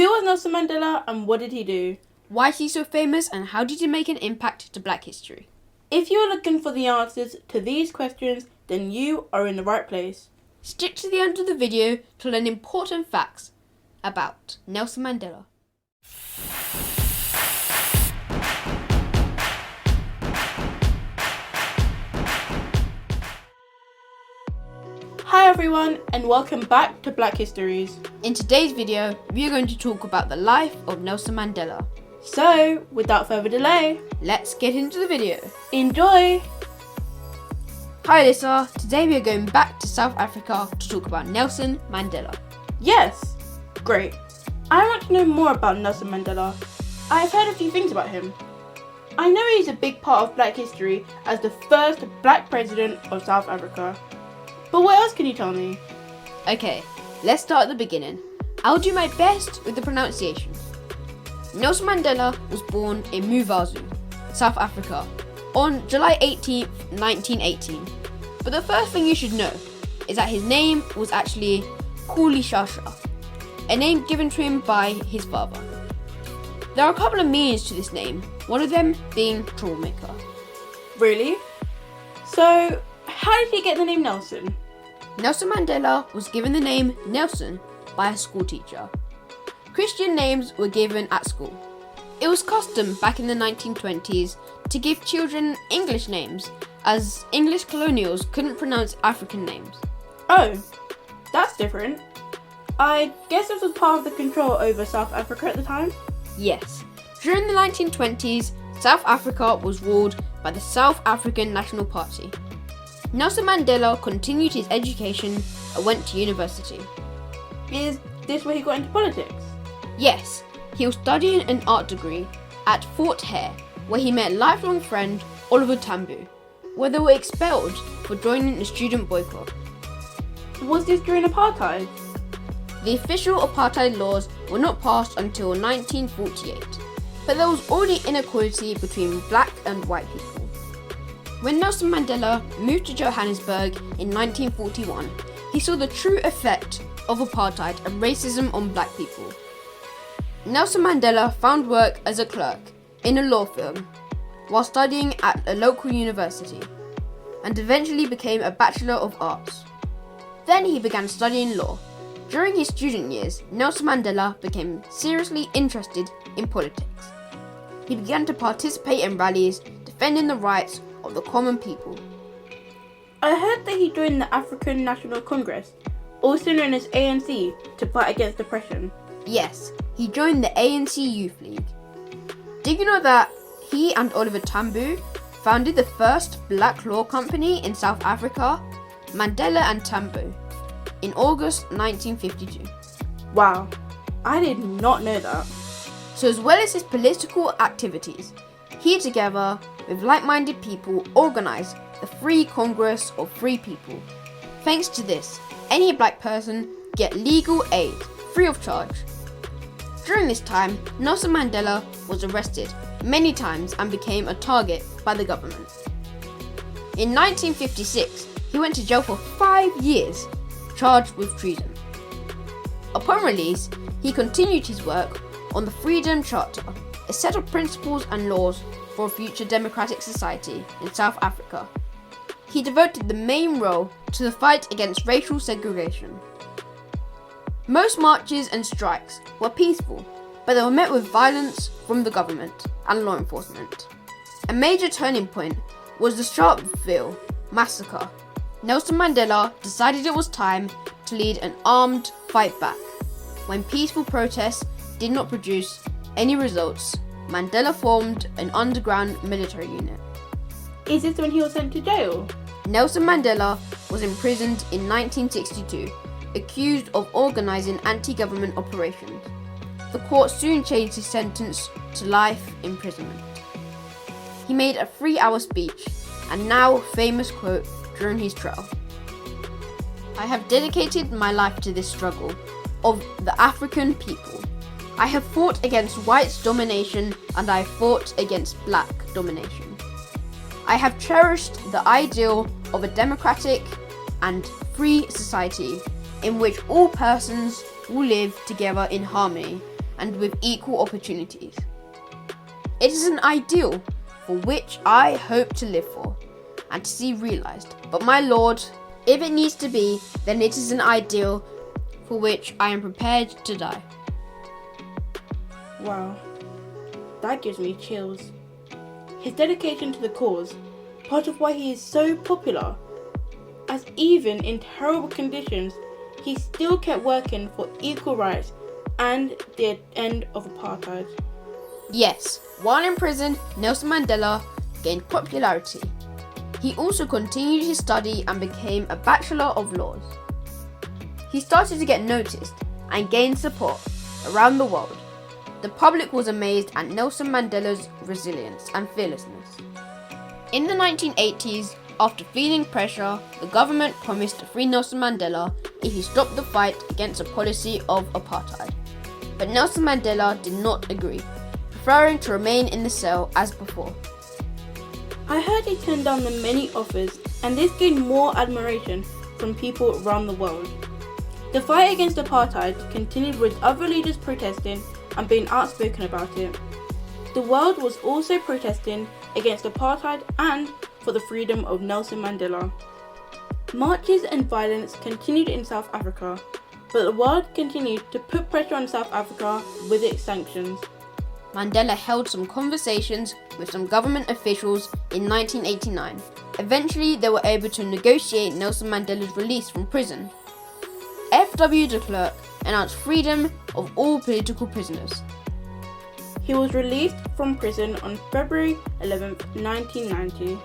Who was Nelson Mandela and what did he do? Why is he so famous and how did he make an impact to Black history? If you're looking for the answers to these questions, then you are in the right place. Stick to the end of the video to learn important facts about Nelson Mandela. Hi everyone and welcome back to Black Histories. In today's video, we are going to talk about the life of Nelson Mandela. So, without further delay, let's get into the video. Enjoy! Hi Alysa, today we are going back to South Africa to talk about Nelson Mandela. Yes, great. I want to know more about Nelson Mandela. I've heard a few things about him. I know he's a big part of Black history as the first Black president of South Africa. But what else can you tell me? Okay, let's start at the beginning. I'll do my best with the pronunciation. Nelson Mandela was born in Muvazu, South Africa, on July 18th, 1918. But the first thing you should know is that his name was actually Kulishasha, a name given to him by his father. There are a couple of meanings to this name, one of them being troublemaker. Really? So, how did he get the name Nelson? Nelson Mandela was given the name Nelson by a school teacher. Christian names were given at school. It was custom back in the 1920s to give children English names, as English colonials couldn't pronounce African names. Oh, that's different. I guess this was part of the control over South Africa at the time? Yes. During the 1920s, South Africa was ruled by the South African National Party. Nelson Mandela continued his education and went to university. Is this where he got into politics? Yes, he was studying an art degree at Fort Hare, where he met lifelong friend Oliver Tambo, where they were expelled for joining the student boycott. Was this during apartheid? The official apartheid laws were not passed until 1948, but there was already inequality between black and white people. When Nelson Mandela moved to Johannesburg in 1941, he saw the true effect of apartheid and racism on black people. Nelson Mandela found work as a clerk in a law firm while studying at a local university and eventually became a Bachelor of Arts. Then he began studying law. During his student years, Nelson Mandela became seriously interested in politics. He began to participate in rallies defending the rights of the common people. I heard that he joined the African National Congress, also known as ANC, to fight against oppression. Yes, he joined the ANC Youth League. Did you know that he and Oliver Tambo founded the first black law company in South Africa, Mandela and Tambo, in August 1952? Wow, I did not know that. So as well as his political activities, he together with like-minded people organised the Free Congress of Free People. Thanks to this, any black person get legal aid free of charge. During this time, Nelson Mandela was arrested many times and became a target by the government. In 1956, he went to jail for 5 years, charged with treason. Upon release, he continued his work on the Freedom Charter, a set of principles and laws for a future democratic society in South Africa. He devoted the main role to the fight against racial segregation. Most marches and strikes were peaceful, but they were met with violence from the government and law enforcement. A major turning point was the Sharpeville massacre. Nelson Mandela decided it was time to lead an armed fight back. When peaceful protests did not produce any results, Mandela formed an underground military unit. Is this when he was sent to jail? Nelson Mandela was imprisoned in 1962, accused of organising anti-government operations. The court soon changed his sentence to life imprisonment. He made a 3-hour speech and now famous quote during his trial. I have dedicated my life to this struggle of the African people. I have fought against white domination and I fought against black domination. I have cherished the ideal of a democratic and free society in which all persons will live together in harmony and with equal opportunities. It is an ideal for which I hope to live for and to see realised. But my lord, if it needs to be, then it is an ideal for which I am prepared to die. Wow, that gives me chills. His dedication to the cause, part of why he is so popular, as even in terrible conditions, he still kept working for equal rights and the end of apartheid. Yes, while in prison, Nelson Mandela gained popularity. He also continued his study and became a Bachelor of Laws. He started to get noticed and gained support around the world. The public was amazed at Nelson Mandela's resilience and fearlessness. In the 1980s, after feeling pressure, the government promised to free Nelson Mandela if he stopped the fight against a policy of apartheid. But Nelson Mandela did not agree, preferring to remain in the cell as before. I heard he turned down the many offers, and this gained more admiration from people around the world. The fight against apartheid continued with other leaders protesting and being outspoken about it. The world was also protesting against apartheid and for the freedom of Nelson Mandela. Marches and violence continued in South Africa, but the world continued to put pressure on South Africa with its sanctions. Mandela held some conversations with some government officials in 1989. Eventually, they were able to negotiate Nelson Mandela's release from prison. F.W. de Klerk announced freedom of all political prisoners. He was released from prison on February 11, 1990.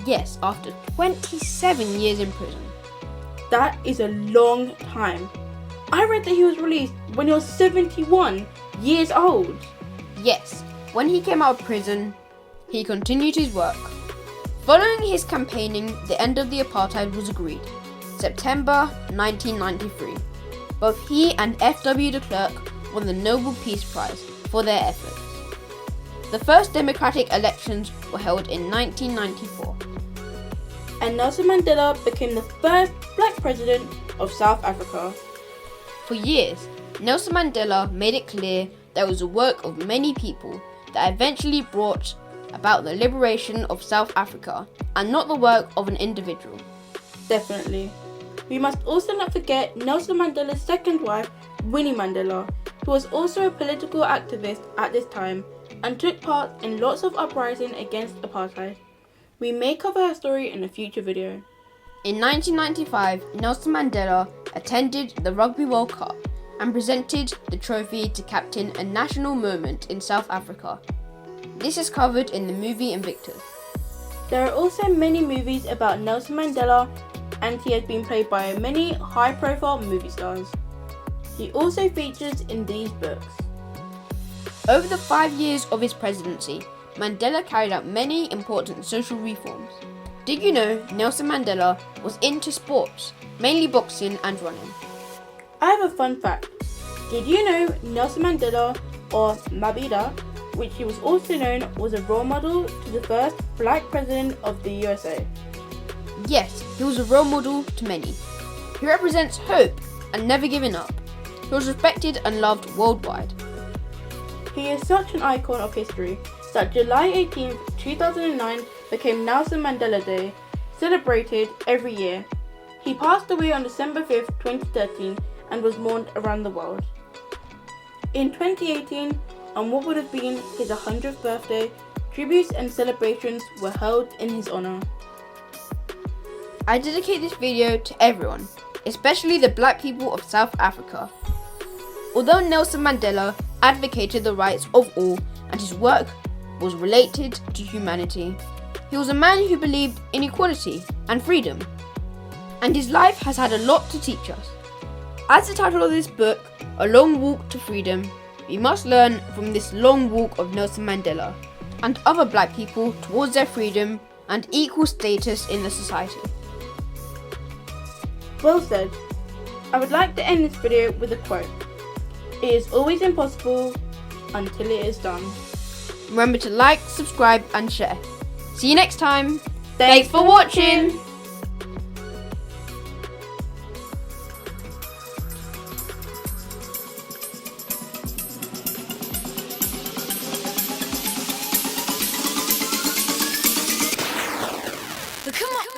Yes, after 27 years in prison. That is a long time. I read that he was released when he was 71 years old. Yes, when he came out of prison, he continued his work. Following his campaigning, the end of the apartheid was agreed, September 1993. Both he and F.W. de Klerk won the Nobel Peace Prize for their efforts. The first democratic elections were held in 1994. And Nelson Mandela became the first black president of South Africa. For years, Nelson Mandela made it clear that it was the work of many people that eventually brought about the liberation of South Africa and not the work of an individual. Definitely. We must also not forget Nelson Mandela's second wife, Winnie Mandela, who was also a political activist at this time and took part in lots of uprising against apartheid. We may cover her story in a future video. In 1995, Nelson Mandela attended the Rugby World Cup and presented the trophy to captain a national moment in South Africa. This is covered in the movie Invictus. There are also many movies about Nelson Mandela, and he has been played by many high-profile movie stars. He also features in these books. Over the 5 years of his presidency, Mandela carried out many important social reforms. Did you know Nelson Mandela was into sports, mainly boxing and running? I have a fun fact. Did you know Nelson Mandela, or Mabida, which he was also known, was a role model to the first black president of the USA? Yes, he was a role model to many. He represents hope and never giving up. He was respected and loved worldwide. He is such an icon of history that July 18, 2009 became Nelson Mandela Day, celebrated every year. He passed away on December 5, 2013 and was mourned around the world. In 2018, on what would have been his 100th birthday, tributes and celebrations were held in his honour. I dedicate this video to everyone, especially the black people of South Africa. Although Nelson Mandela advocated the rights of all and his work was related to humanity, he was a man who believed in equality and freedom, and his life has had a lot to teach us. As the title of this book, A Long Walk to Freedom, we must learn from this long walk of Nelson Mandela and other black people towards their freedom and equal status in the society. Well said. I would like to end this video with a quote. It is always impossible until it is done. Remember to like, subscribe and share. See you next time. Thanks for watching. Come on.